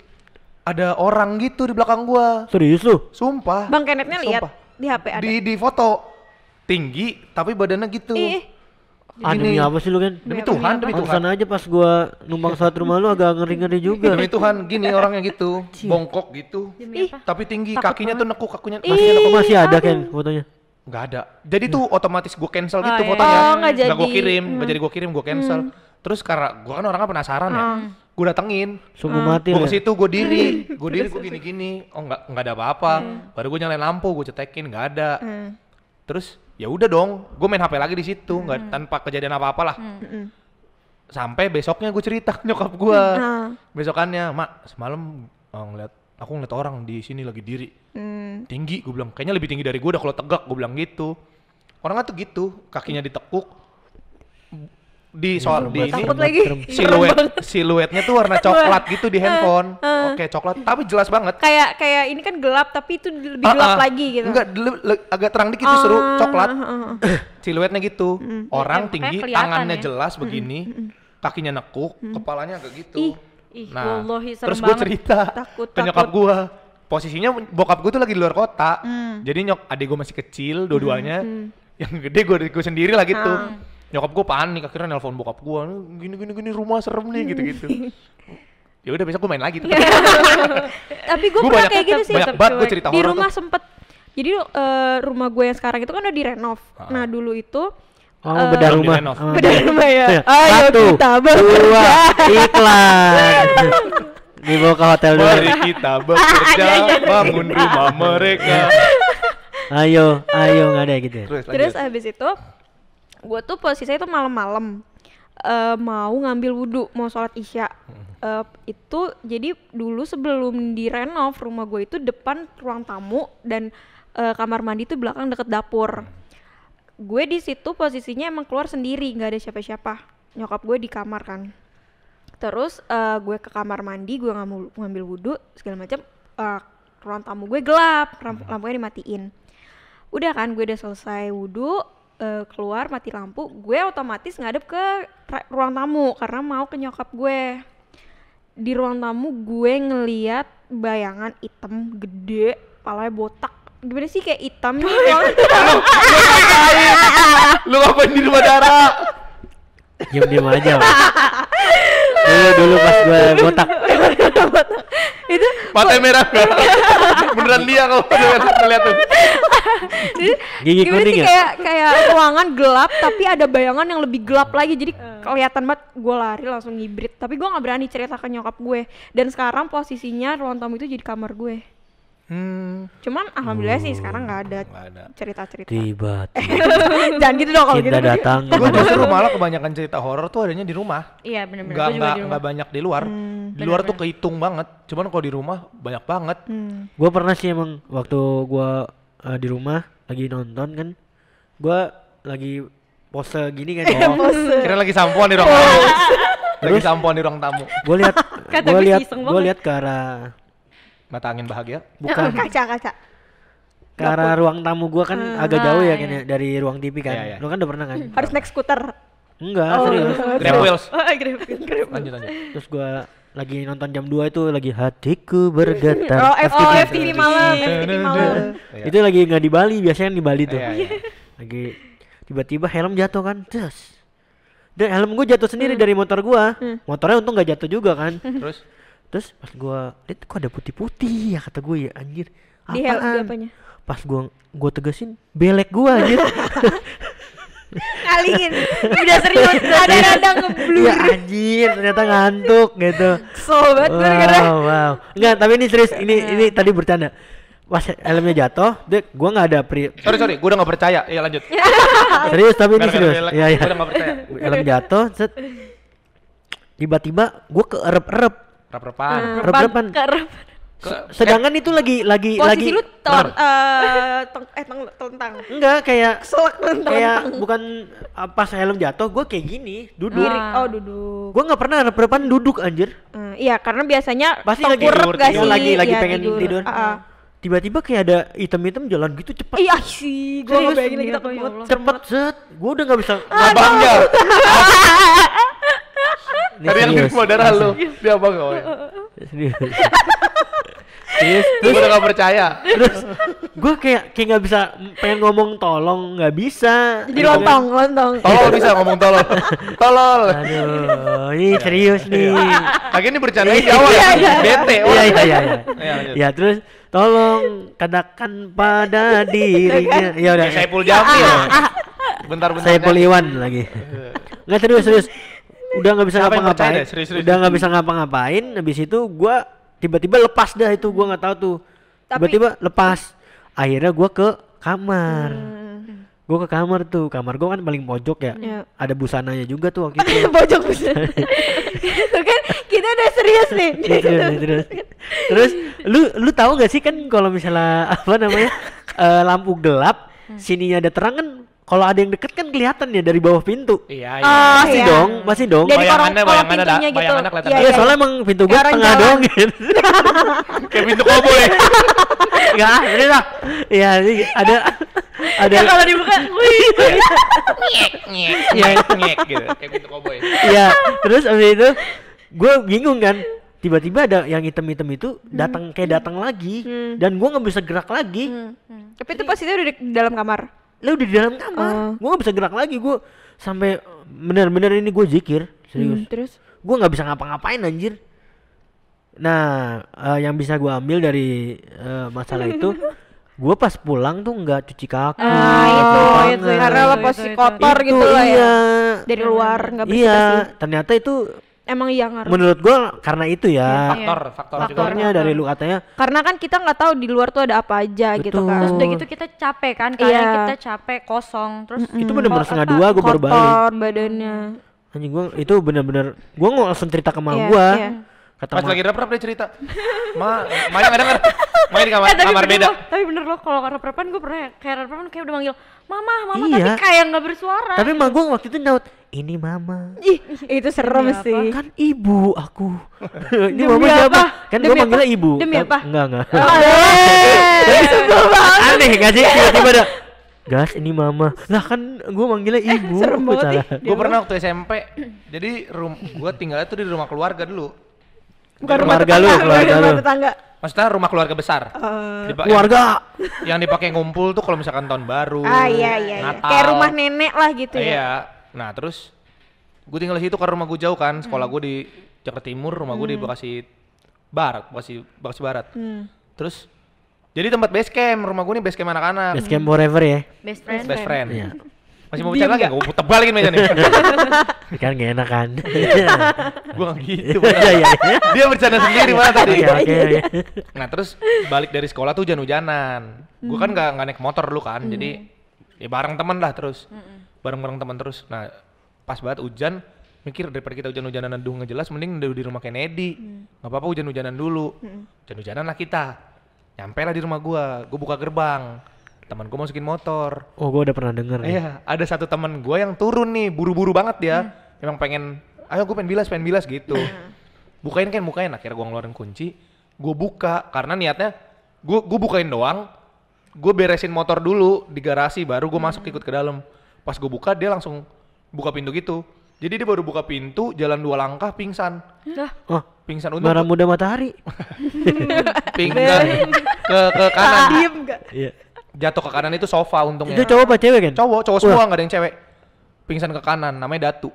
ada orang gitu di belakang gua. Serius lu? Sumpah. Bang Kennethnya lihat Sumpah. di HP ada. Di foto. Tinggi tapi badannya gitu. Demi apa sih lu kan? Demi Tuhan, demi Pantesan Tuhan. aja pas gua numpang sholat rumah lu agak ngeri-ngeri juga. Demi Tuhan, gini orangnya gitu, bongkok gitu. Demi apa? Tapi tinggi, kakinya tuh nekuk, kakinya Masih ada kan fotonya? nggak ada. Jadi tuh otomatis gue cancel gitu iya. fotonya. Oh, nggak Nggak gue jadi. kirim, nggak jadi gue kirim, gue cancel. Terus karena gue kan orangnya penasaran ya, gue datengin. Sungguh mati Gue lu. ke situ, gue diri, gue gini-gini. Oh nggak ada apa-apa. Baru gue nyalain lampu, gue cetekin, nggak ada. Terus ya udah dong, gue main HP lagi di situ, nggak tanpa kejadian apa-apa lah. Sampai besoknya gue cerita ke nyokap gue. Besokannya, Mak, semalam aku ngeliat orang di sini lagi diri. Tinggi, gue bilang, kayaknya lebih tinggi dari gue dah kalau tegak, gue bilang gitu. Orangnya tuh gitu, kakinya ditekuk, di ini takut lagi. siluetnya tuh warna coklat gitu di handphone. Oke, coklat tapi jelas banget. Kayak ini kan gelap tapi itu lebih gelap lagi gitu. Enggak, agak terang dikit justru coklat. Siluetnya gitu. Orang makanya tinggi, kelihatan tangannya ya. jelas begini, kakinya nekuk, kepalanya agak gitu. Ih, Nah, wallahi, serem terus gue banget. cerita Takut, ke nyokap gue. Posisinya bokap gue tuh lagi di luar kota. Jadi adik gue masih kecil dua-duanya. Yang gede gue sendiri lah gitu. Nyokap gue panik, akhirnya nelpon bokap gue, gini rumah serem nih gitu-gitu. Ya udah besok gue main lagi tuh. Tapi gue Gua pernah banyak- kayak gitu sih. banyak banget gua cerita Di horor rumah tuh. sempet. Jadi rumah gue yang sekarang itu kan udah direnov. Nah dulu itu Oh, beda Belum rumah. direnov. Oh. beda rumah ya. Iya. Ayo Satu, kita dua, bekerja. iklan. Dibawa ke hotel dulu. Mari kita bekerja, bangun rumah mereka. Ayo, nggak ada gitu. Ya? Terus habis itu gue tuh posisinya itu malam-malam mau ngambil wudhu, mau sholat isya. Itu jadi dulu sebelum direnov rumah gue itu depan ruang tamu dan kamar mandi itu belakang deket dapur. Gue di situ posisinya emang keluar sendiri, nggak ada siapa-siapa. Nyokap gue di kamar kan. Terus gue ke kamar mandi, gue ngambil wudhu segala macam. Ruang tamu gue gelap, lampunya dimatiin. Udah kan, gue udah selesai wudhu, keluar mati lampu, gue otomatis ngadep ke ruang tamu karena mau ke nyokap gue. Di ruang tamu gue ngeliat bayangan hitam gede, palanya botak. Gimana sih kayak hitam gitu. Lu ngapain di rumah Dara? Diam aja. Pak. Dulu pas gue botak. Itu Matanya merah gak? Beneran dia kalau ngeliat tuh. Gigi gimana kuning sih ya? kayak ruangan gelap tapi ada bayangan yang lebih gelap lagi, jadi kelihatan banget. Gue lari langsung ngibrit, tapi gue nggak berani cerita ke nyokap gue. Dan sekarang posisinya ruang tamu itu jadi kamar gue. Cuman alhamdulillah sih sekarang nggak ada Nggak ada. cerita-cerita. Tiba-tiba Jangan gitu dong kalau gitu. cinta datang. Gue justru malah kebanyakan cerita horor tuh adanya di rumah. Iya benar-benar. Gua juga di rumah. Nggak banyak di luar. Di luar tuh kehitung banget. Cuman kalau di rumah banyak banget. Gue pernah sih emang waktu gue di rumah lagi nonton kan, gue lagi pose gini kan. Kira lagi sampoan di ruang tamu. Lagi sampoan di ruang tamu. Gue lihat, Kata gue gue lihat, iseng gue banget. lihat ke arah Mata angin bahagia. bukan Kaca. ke arah ruang tamu gue kan agak jauh ya kan ya, dari ruang TV kan. Iya, iya. Lu kan udah pernah kan? Harus naik skuter. Enggak, serius. Grab wheels. Grab. Lanjut. Terus gue lagi nonton jam 2 itu lagi hatiku bergetar. Oh, FTV. FTV malam, FTV malam. Iya. Itu lagi nggak di Bali, biasanya di Bali tuh. Iya, iya. Lagi tiba-tiba helm jatuh kan. Dan helm gue jatuh sendiri dari motor gua. Motornya untung nggak jatuh juga kan. Terus pas gua lihat kok ada putih-putih ya, kata gue ya anjir. Di helm Apaan? apanya? Pas gua tegesin belek gua anjir. Ngalihin. Udah serius, ada ngeblur. Iya anjir, ternyata ngantuk gitu. Sobat gara-gara. Wow. Enggak, tapi ini serius, ini tadi bercanda. Pas helmnya jatuh, gua nggak ada Sorry, gue udah nggak percaya. Iya lanjut. serius tapi ini Gara-gara serius. belek, Iya. Gue udah nggak percaya. Helm jatuh, set. Tiba-tiba gua keerep-erep. Rap-rapan. Rep-repan. Sedangkan itu lagi Posisi lu bener. telentang. enggak kayak Selak telentang. kayak bukan pas helm jatuh gua kayak gini duduk. Oh, duduk. Gua nggak pernah rep-repan duduk anjir. Iya, karena biasanya Pasti lagi tengkurap tidur, gak tidur. sih? Lagi Iya, pengen tidur. Tiba-tiba kayak ada item-item jalan gitu cepet. Iya sih, gua Serius? ngebayangin lagi Iya, takut ya banget. Allah. Cepet set. Gua udah nggak bisa. Abangnya. Ini Tadi yang di serius. rumah darah lu. Dia abang kau. Serius. Serius. Gue udah nggak percaya. Terus gue kayak nggak bisa pengen ngomong tolong nggak bisa. Jadi lontong. Tolol bisa ngomong tolol. Tolol. Aduh, ini serius nih. Lagi ini bercandain di awal. Bete. Iya. Iya, lanjut. Ya terus tolong katakan pada dirinya. Ya udah. Kayak Saipul Jamil. Bentar-bentar. Saya Poliwan lagi. Nggak serius. Udah nggak bisa Siapa yang percaya ngapa-ngapain. deh? Serius. Udah nggak bisa ngapa-ngapain. Habis itu gue tiba-tiba lepas dah itu, gue nggak tahu tuh. Tapi- Tiba-tiba lepas. Akhirnya gue ke kamar. Gue ke kamar tuh. Kamar gue kan paling pojok ya. Iya. Ada busananya juga tuh waktu itu. Pojok bisa. Tuh kan kita udah serius nih. Terus lu tahu gak sih kan kalau misalnya apa namanya lampu gelap sininya ada terang kan kalau ada yang deket kan kelihatan ya dari bawah pintu. Iya, Masih iya. dong, masih dong. Dari Bayangannya kolong ada, pintunya gitu. bayangannya kelihatan. Iya, soalnya emang pintu gua Kayak orang tengah jalan. doang gitu. Kayak pintu koboi. Enggak, ini lah. Iya, ini ada Ya kalau dibuka, wih. Nyek gitu, kayak pintu koboi. Iya, terus abis itu gue bingung kan. Tiba-tiba ada yang hitam-hitam itu datang datang lagi dan gua nggak bisa gerak lagi. Tapi itu posisinya udah di dalam kamar. Lah udah di dalam kamar. Gua nggak bisa gerak lagi. Gua sampai bener-bener ini gue zikir serius. Terus Gua nggak bisa ngapa-ngapain anjir. Nah, yang bisa gua ambil dari masalah itu, gua pas pulang tuh nggak cuci kaki. nggak cuci itu tangan. karena lo posisi kotor Itu, gitu lah ya. iya. Dari luar nggak Iya, bersih. ternyata itu Emang iya ngaruh. menurut gua karena itu ya. Faktor juga. Faktornya dari lu katanya Karena kan kita nggak tahu di luar tuh ada apa aja gitu Betul. kan. Terus udah gitu kita capek kan, kadang Iya. kita capek, kosong. Terus itu bener-bener kok setengah apa, dua gua baru balik. Kotor badannya. Anjing gua itu bener-bener gua nggak langsung cerita ke mama Iya, gua. iya. Kata Pas ma- lagi rep-rep dia cerita. Ma yang ada denger. Ma di kamar, tapi kamar bener beda. loh, tapi bener loh kalau rep-repan gue pernah kayak rep-repan kayak udah manggil mama Iya. tapi kayak nggak bersuara. Tapi mah gua waktu itu nyaut, ini mama. Ih, itu serem Demi apa? sih. Kan ibu aku. Ini Demi mama apa? siapa? Kan Demi gua manggilnya apa? ibu. Demi Kan- apa? Enggak. Eh, Aneh gak sih tiba-tiba ada gas ini mama. Lah kan gua manggilnya ibu. serem Aku banget salah. Gue pernah waktu SMP. Jadi gue tinggalnya tuh di rumah keluarga dulu. Bukan Keluarga lu, keluarga lu. rumah tetangga. Maksudnya rumah keluarga besar. Keluarga. Yang dipakai ngumpul tuh kalau misalkan tahun baru. Iya. Natal. Kayak rumah nenek lah gitu ya. Iya. Nah terus gue tinggal di situ karena rumah gue jauh kan. Sekolah gue di Jakarta Timur, rumah gue di Bekasi Barat, Bekasi Barat. Terus jadi tempat base camp, rumah gue nih base camp anak-anak. Base camp forever ya. Best friend. Best friend. Iya. Masih mau bicara lagi? Gue putar balikin meja nih. Kan gak enak kan. Gue gak gitu. Iya iya. Dia bercanda sendiri malah tadi. Oke. Nah terus balik dari sekolah tuh hujan-hujanan. Gue kan gak naik motor dulu kan, jadi ya bareng temen lah terus. Bareng-bareng temen terus. Nah pas banget hujan, mikir daripada kita hujan-hujanan neduh nggak jelas, mending neduh di rumah Kennedy. Gak apa-apa hujan-hujanan dulu. Hujan-hujanan lah kita. Nyampe lah di rumah gue buka gerbang. Temen gue masukin motor. Oh, gua udah pernah denger nih. Iya, ada satu temen gue yang turun nih, buru-buru banget dia. Emang pengen, ayo gue pengen bilas gitu. Bukain. Akhirnya gue ngeluarin kunci. Gue buka, karena niatnya gue bukain doang. Gue beresin motor dulu di garasi, baru gue masuk ikut ke dalam. Pas gue buka, dia langsung buka pintu gitu. Jadi dia baru buka pintu, jalan 2 langkah, pingsan. Oh, Pingsan untuk merah muda matahari. pingsan ke kanan. Diem gak? Iya. Jatuh ke kanan itu sofa untungnya. Itu cowok apa cewek kan? Cowok semua, nggak ada yang cewek. Pingsan ke kanan, namanya Datu.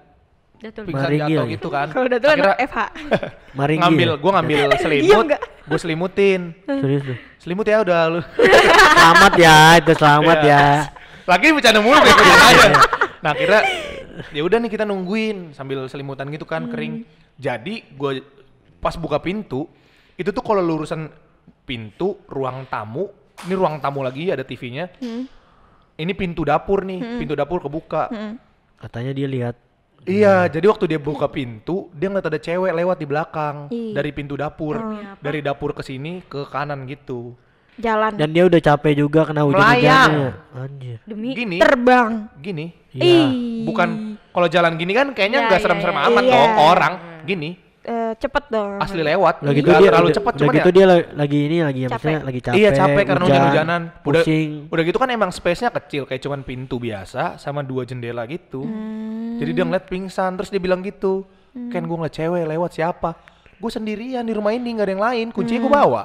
Betul. Pingsan Maringgi jatuh lagi. gitu kan. Kalau udah tuh Akhirnya anak FH. Maringgi. gue ngambil Diem selimut, nggak? gue selimutin. Serius lu. Selimut ya udah lu. Selamat ya, itu selamat Iya. ya. Lagi bercanda mulu kayak gue aja. Nah, kira ya udah nih kita nungguin sambil selimutan gitu kan kering. Jadi gue pas buka pintu, itu tuh kalau lurusan pintu ruang tamu, ini ruang tamu lagi ada TV-nya. Ini pintu dapur nih, pintu dapur kebuka. Katanya dia lihat Iya, jadi waktu dia buka pintu, dia ngeliat ada cewek lewat di belakang Ih. dari pintu dapur. Dari dapur ke sini ke kanan gitu. Jalan. dan dia udah capek juga kena hujan-hujan. Melayang. Anjir. Demi Gini, Terbang. gini. Iya. Bukan kalau jalan gini kan kayaknya nggak serem-serem amat Iya. dong orang. Gini, Cepet dong. asli lewat. Udah gitu Nggak dia terlalu udah, cepat udah cuman gitu ya. dia lagi ini lagi ya, maksudnya lagi capek. Iya capek karena hujan, hujan-hujanan. Udah, Pusing. udah gitu kan emang space-nya kecil kayak cuman pintu biasa sama 2 jendela gitu. Jadi dia ngeliat pingsan terus dia bilang gitu. Ken gue ngeliat cewek lewat siapa? Gue sendirian di rumah ini nggak ada yang lain. Kuncinya gue bawa.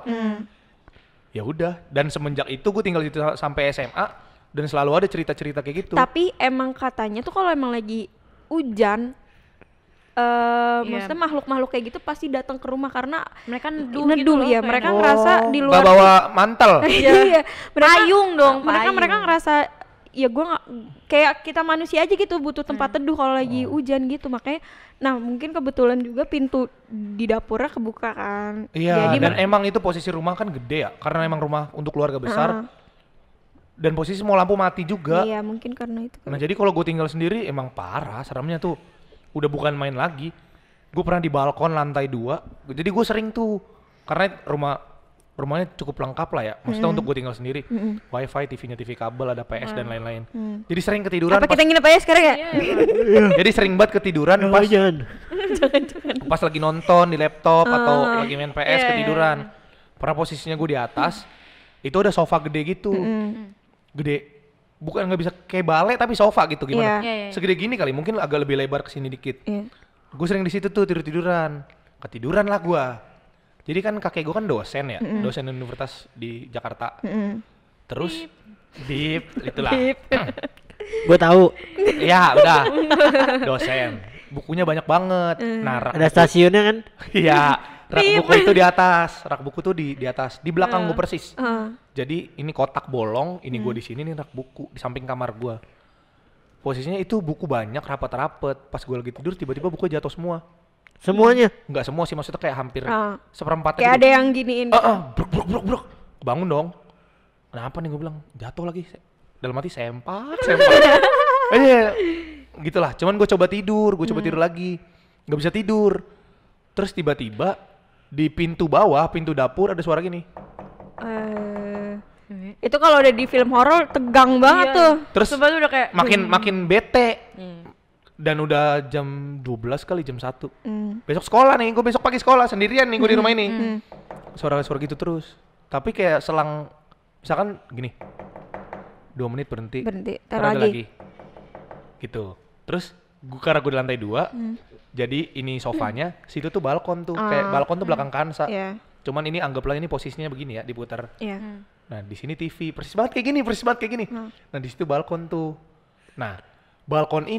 Ya udah. Dan semenjak itu gue tinggal di situ sampai SMA dan selalu ada cerita-cerita kayak gitu. Tapi emang katanya tuh kalau emang lagi hujan, maksudnya makhluk-makhluk kayak gitu pasti datang ke rumah karena mereka neduh neduh gitu loh, ya. kayak Mereka neduh. ngerasa di Nggak luar. bawa mantel. Iya. Payung dong, Mereka payung. ngerasa ya gue nggak kayak kita manusia aja gitu butuh tempat teduh kalau lagi hujan gitu, makanya nah mungkin kebetulan juga pintu di dapurnya kebuka kan. Iya, Jadi dan emang itu posisi rumah kan gede ya, karena emang rumah untuk keluarga besar. Dan posisi mau lampu mati juga. iya mungkin karena itu. Nah jadi kalau gue tinggal sendiri emang parah, seremnya tuh. Udah bukan main lagi. Gue pernah di balkon lantai 2, jadi gue sering tuh. Karena rumahnya cukup lengkap lah ya. Maksudnya untuk gue tinggal sendiri. Wifi, TV-nya TV kabel, ada PS dan lain-lain. Jadi sering ketiduran. Apa kita nginep aja sekarang ya? Jadi sering banget ketiduran pas lagi nonton di laptop atau lagi main PS ketiduran. Pernah posisinya gue di atas, itu ada sofa gede gitu. Gede. Bukan nggak bisa kayak balai tapi sofa gitu gimana? Segede gini kali, mungkin agak lebih lebar ke sini dikit. Gue sering di situ tuh tiduran. Ketiduran lah gue. Jadi kan kakek gue kan dosen ya, dosen universitas di Jakarta. Terus bip itulah. Gue tahu. Ya udah, dosen. Bukunya banyak banget. Nah, Ada stasiunnya kan? Iya, rak buku itu di atas. Rak buku tuh di atas, di belakang gue persis. Jadi ini kotak bolong, ini gue di sini, nih rak buku di samping kamar gue. Posisinya itu buku banyak, rapet-rapet. Pas gue lagi tidur, tiba-tiba buku jatuh semua. Semuanya? Enggak semua sih, maksudnya kayak hampir seperempatnya. Kayak ada yang giniin. Bruk. Bangun dong. Kenapa nih gue bilang, jatuh lagi. Dalam hati sempak. Gitulah, cuman gue coba tidur lagi. Gak bisa tidur. Terus tiba-tiba di pintu bawah, pintu dapur ada suara gini. Itu kalau udah di film horor tegang banget tuh. Terus Coba tuh udah kayak makin bete. Dan udah jam 12 kali, jam 1. Besok sekolah nih, gue besok pagi sekolah sendirian nih gue di rumah ini. Suara-suara gitu terus. Tapi kayak selang, misalkan gini, 2 menit berhenti, taruh ada lagi. Gitu. Terus karena gue di lantai 2, jadi ini sofanya, situ tuh balkon tuh, kayak balkon tuh belakang kansa. Cuman ini anggaplah ini posisinya begini ya, diputar. Nah di sini TV, persis banget kayak gini. Nah di situ balkon tuh. Nah balkon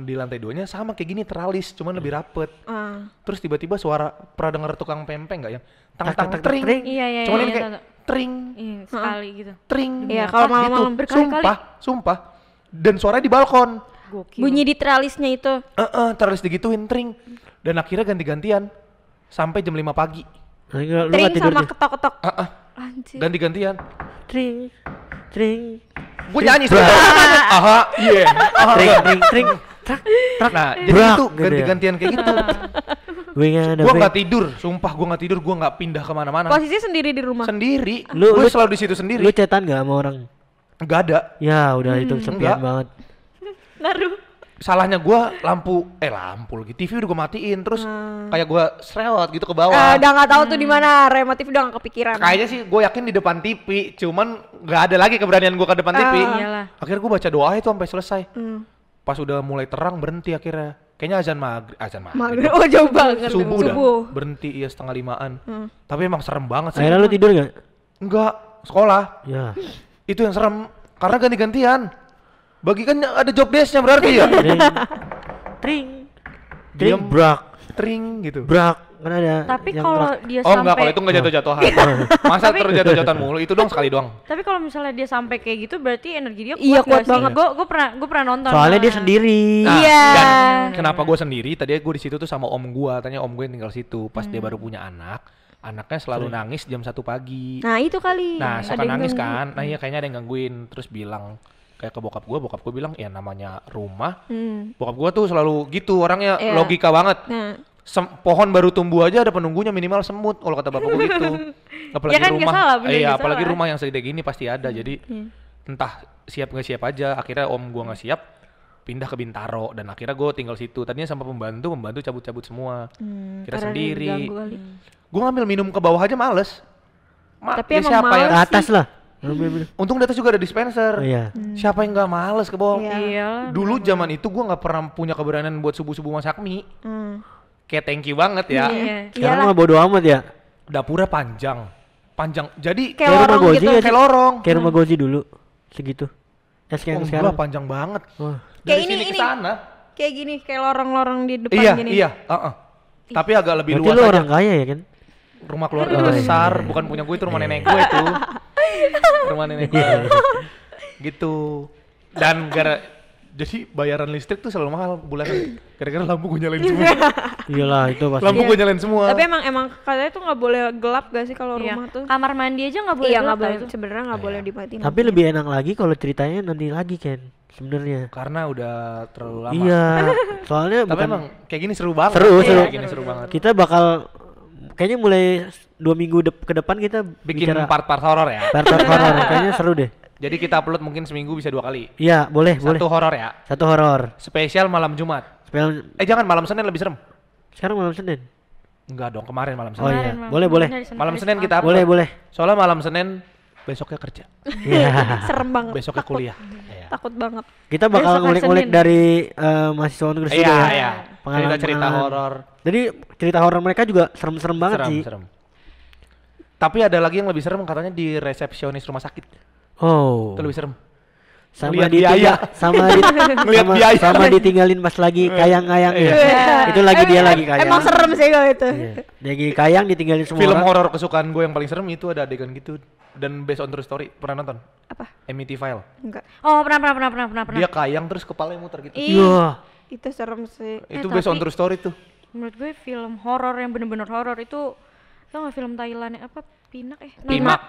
di lantai 2-nya sama kayak gini, teralis, cuman lebih rapet. Terus tiba-tiba suara, pernah denger tukang pempeng nggak yang tang tring? Iya. Cuman ini kayak tring, sekali gitu. tring. Iya, kalau malam-malam gitu. berkali-kali. Sumpah. Dan suaranya di balkon. Gokil. Bunyi di tralisnya itu. Teralis digituin, tring. Dan akhirnya ganti-gantian sampai jam 5 pagi. Lu nggak Tring tidur sama dia? ketok-ketok. Anjir. Ganti-gantian. Tring. Gue nyanyi sebenarnya. Tring. Nah, jadi Brak, itu gitu ya. ganti-gantian kayak gitu. Gue nggak tidur, sumpah gue nggak tidur, gue nggak pindah kemana-mana. Posisinya sendiri di rumah. Sendiri, Lu gue selalu di situ sendiri. Lu cetan nggak sama orang? Nggak ada. Ya udah itu sepian Enggak. banget. Naruh. Salahnya gue lampu lagi, TV udah gue matiin, terus kayak gue serewat gitu ke bawah. Udah nggak tahu tuh di mana, remotif udah nggak kepikiran. Kayaknya sih gue yakin di depan TV, cuman nggak ada lagi keberanian gue ke depan TV. Iyalah. Akhirnya gue baca doa itu sampai selesai. Pas udah mulai terang berhenti akhirnya. Kayaknya azan maghrib. Oh jauh banget. Subuh dah berhenti, iya 4:30-an. Tapi emang serem banget sih. Akhirnya lu tidur nggak? Enggak, sekolah. Ya. Itu yang serem karena ganti-gantian. Bagi kan ada job desk-nya berarti ya. Tring. Diam. Brak. Tring gitu. Kan ada. Tapi yang kalau brak. dia Oh enggak, kalau sampai itu enggak jatuh-jatuhan. Masa terus jatuh-jatuhan mulu, itu doang sekali doang. Tapi kalau misalnya dia sampai kayak gitu berarti energi dia kuat. Iya, kuat nggak sih? banget. Gue pernah nonton. Soalnya dia sendiri. Nah, Iya. dan kenapa gue sendiri? Tadi gue di situ tuh sama om gue. Tanya om gue yang tinggal situ. Pas dia baru punya anak, anaknya selalu nangis jam 1 pagi. Nah itu kali. Nah, Ada suka yang nangis ganggu. kan. Nah, iya kayaknya ada yang gangguin. Terus bilang kayak ke bokap gue bilang ya namanya rumah. Bokap gue tuh selalu gitu orangnya, Iya. logika banget. Nah, Pohon baru tumbuh aja ada penunggunya minimal semut kalau kata bapak gue gitu. Apalagi Ya kan, nggak rumah, salah, bener, iya nggak apalagi salah. rumah yang segede gini pasti ada. Jadi entah siap nggak siap aja. Akhirnya om gue nggak siap, pindah ke Bintaro dan akhirnya gue tinggal situ. Tadinya sama pembantu cabut-cabut semua. Kita karena sendiri. diganggu kali. Gue ngambil minum ke bawah aja males. Tapi ya emang siapa yang Ke atas lah. Untung di atas juga ada dispenser. Oh, iya. Siapa yang nggak males ke bawah? Iya. Dulu zaman itu gue nggak pernah punya keberanian buat subuh-subuh masak mie. Kayak thank you banget ya. Iya. Sekarang mah bodo amat ya. Dapurnya panjang. Kayak Kayak rumah lorong Goji gitu. ya sih? kayak lorong. Kayak rumah Goji dulu. Segitu. Oh, Sekarang. enggak, panjang banget. Wah. Dari Kayak sini ke sana. Kayak gini, kayak lorong-lorong di depan Iya, gini. iya, Tapi agak lebih Berarti luas lu aja. orang kaya ya kan? Rumah keluarga Oh, iya. besar, bukan punya gue, itu rumah nenek gue itu. Rumah nenek gue. Gitu. Dan jadi bayaran listrik tuh selalu mahal bulanan. Gara-gara lampu gue nyalain semua. Iyalah itu pasti. Lampu gue nyalain semua. Tapi emang katanya tuh nggak boleh gelap gak sih kalau Iya. rumah tuh? Kamar mandi aja nggak boleh Iya gelap nggak boleh. itu. Sebenarnya nggak boleh dimatiin. Tapi lebih enak lagi kalau ceritanya nanti lagi Ken. Sebenarnya. Karena udah terlalu lama. Iya. Soalnya Tapi bukan emang kayak gini seru banget. Seru, Iya, seru. kayak gini seru banget. kita bakal kayaknya mulai minggu ke depan kita Bikin bicara part-part horor ya. part horor. Kayaknya seru deh. Jadi kita upload mungkin seminggu bisa 2 kali. Iya, boleh. Satu horor ya. Satu horor. Spesial malam Jumat. Jangan malam Senin lebih serem. Sekarang malam Senin. Enggak dong, kemarin malam Oh Senin. iya, boleh. Malam Senin kita upload. Boleh. Soalnya malam Senin besoknya kerja. Iya. Serem banget. Besoknya Takut. kuliah. Takut banget. Kita bakal Besok hari ngulik-ngulik Senin. dari mahasiswa Unggul juga ya. Iya. Pengalaman- Cerita pengalaman. horor. Jadi cerita horor mereka juga serem-serem banget sih. Serem. Tapi ada lagi yang lebih serem katanya di resepsionis rumah sakit. Oh. Itu lebih serem. Sama Ngeliat biaya. Ngeliat biaya. sama ditinggalin pas lagi kayang-kayang ya. Itu lagi dia lagi kayang. Emang serem sih kalau itu. Iya. Lagi kayang ditinggalin semua Film orang. horor kesukaan gue yang paling serem itu ada adegan gitu dan based on true story. Pernah nonton? Apa? MET File. Enggak. Oh, pernah. Dia kayang terus kepalanya muter gitu. Iya. Itu serem sih. Itu based on tapi- true story tuh. Menurut gue film horor yang bener-bener horor itu tau gak film Thailand apa Pinak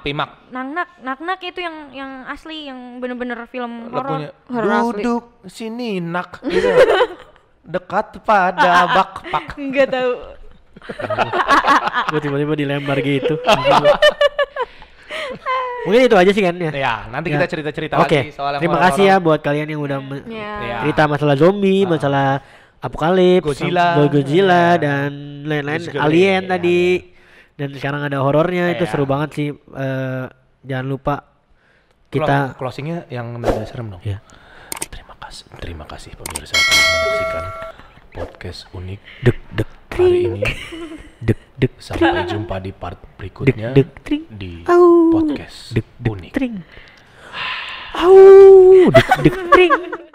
Pimak. Naknak itu yang asli yang bener-bener film Lagunya horor. Horor asli. duduk sini nak gitu. Dekat pada bakpak. Enggak tahu. Gue tiba-tiba dilempar gitu. Mungkin itu aja sih kan ya. Ya, nanti Ya. kita cerita-cerita Oke. lagi soal yang Terima horor-horor. kasih ya buat kalian yang udah Ya. Ya. cerita masalah zombie, masalah apokalips, Ya. Godzilla dan lain-lain, Terus juga alien ya, tadi. Dan sekarang ada horornya, itu Ya. seru banget sih. Jangan lupa kita closingnya yang nada serem dong. Ya. Terima kasih pemirsa telah menyaksikan podcast unik dek dek hari ini. dek dek Sampai jumpa di part berikutnya dek tring. di Au. podcast Dek dek unik. tring. Au, dek dek tring.